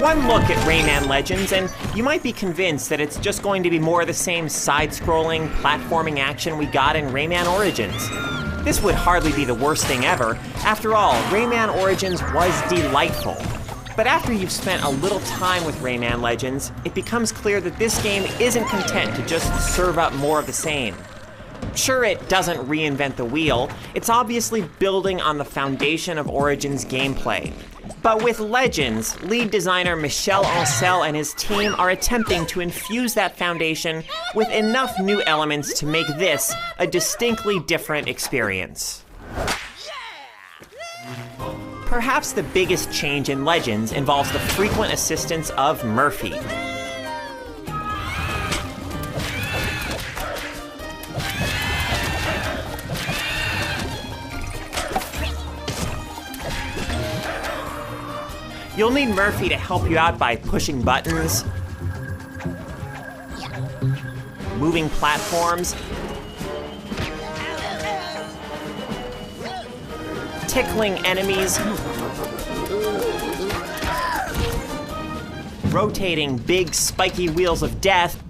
one look at Rayman Legends, and you might be convinced that it's just going to be more of the same side-scrolling, platforming action we got in Rayman Origins. This would hardly be the worst thing ever. After all, Rayman Origins was delightful. But after you've spent a little time with Rayman Legends, it becomes clear that this game isn't content to just serve up more of the same. Sure, it doesn't reinvent the wheel. It's obviously building on the foundation of Origins gameplay. But with Legends, lead designer Michel Ancel and his team are attempting to infuse that foundation with enough new elements to make this a distinctly different experience. Perhaps the biggest change in Legends involves the frequent assistance of Murfy. You'll need Murfy to help you out by pushing buttons, moving platforms, tickling enemies, rotating big spiky wheels of death,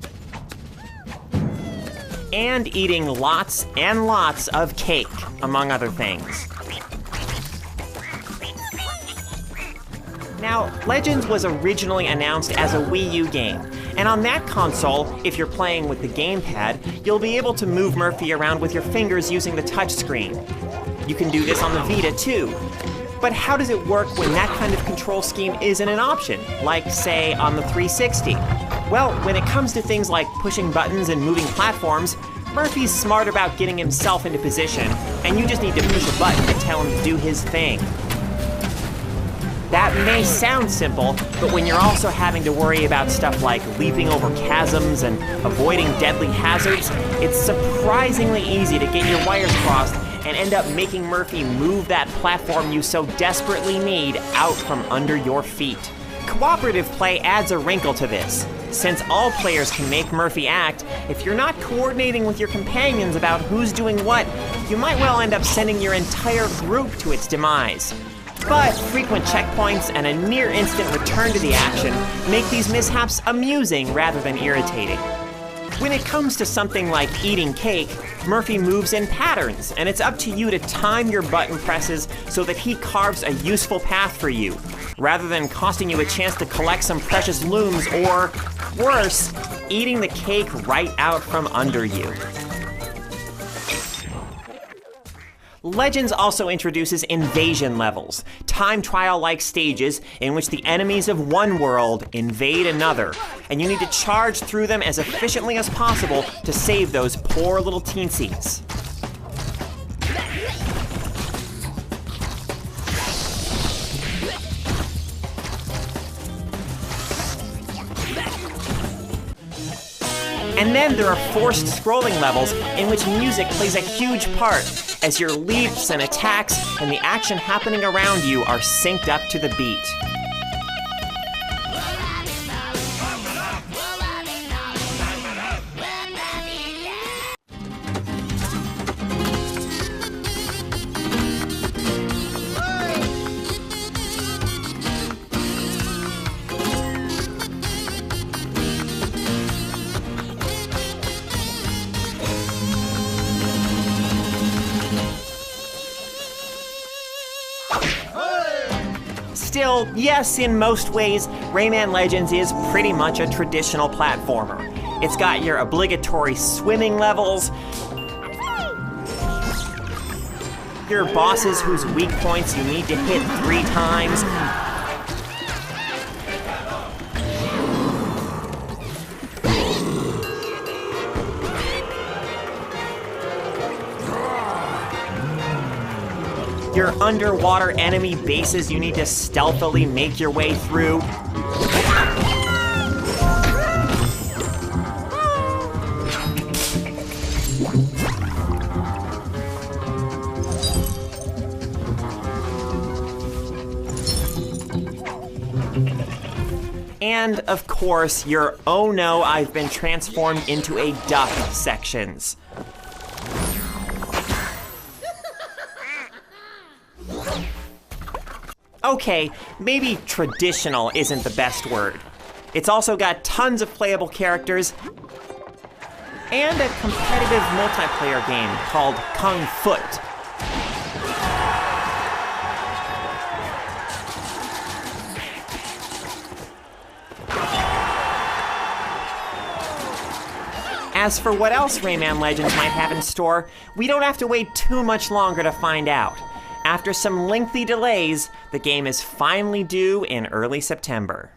and eating lots and lots of cake, among other things. Now, Legends was originally announced as a Wii U game, and on that console, if you're playing with the gamepad, you'll be able to move Murfy around with your fingers using the touchscreen. You can do this on the Vita too. But how does it work when that kind of control scheme isn't an option, like, say, on the 360? Well, when it comes to things like pushing buttons and moving platforms, Murphy's smart about getting himself into position, and you just need to push a button to tell him to do his thing. That may sound simple, but when you're also having to worry about stuff like leaping over chasms and avoiding deadly hazards, it's surprisingly easy to get your wires crossed and end up making Murfy move that platform you so desperately need out from under your feet. Cooperative play adds a wrinkle to this. Since all players can make Murfy act, if you're not coordinating with your companions about who's doing what, you might well end up sending your entire group to its demise. But frequent checkpoints and a near-instant return to the action make these mishaps amusing rather than irritating. When it comes to something like eating cake, Murfy moves in patterns, and it's up to you to time your button presses so that he carves a useful path for you, rather than costing you a chance to collect some precious looms or, worse, eating the cake right out from under you. Legends also introduces invasion levels, time trial-like stages in which the enemies of one world invade another, and you need to charge through them as efficiently as possible to save those poor little teensies. And then there are forced scrolling levels in which music plays a huge part, as your leaps and attacks and the action happening around you are synced up to the beat. Still, yes, in most ways, Rayman Legends is pretty much a traditional platformer. It's got your obligatory swimming levels, your bosses whose weak points you need to hit 3 times, your underwater enemy bases you need to stealthily make your way through. And, of course, your "oh no, I've been transformed into a duck" sections. Okay, maybe traditional isn't the best word. It's also got tons of playable characters and a competitive multiplayer game called Kung Foot. As for what else Rayman Legends might have in store, we don't have to wait too much longer to find out. After some lengthy delays, the game is finally due in early September.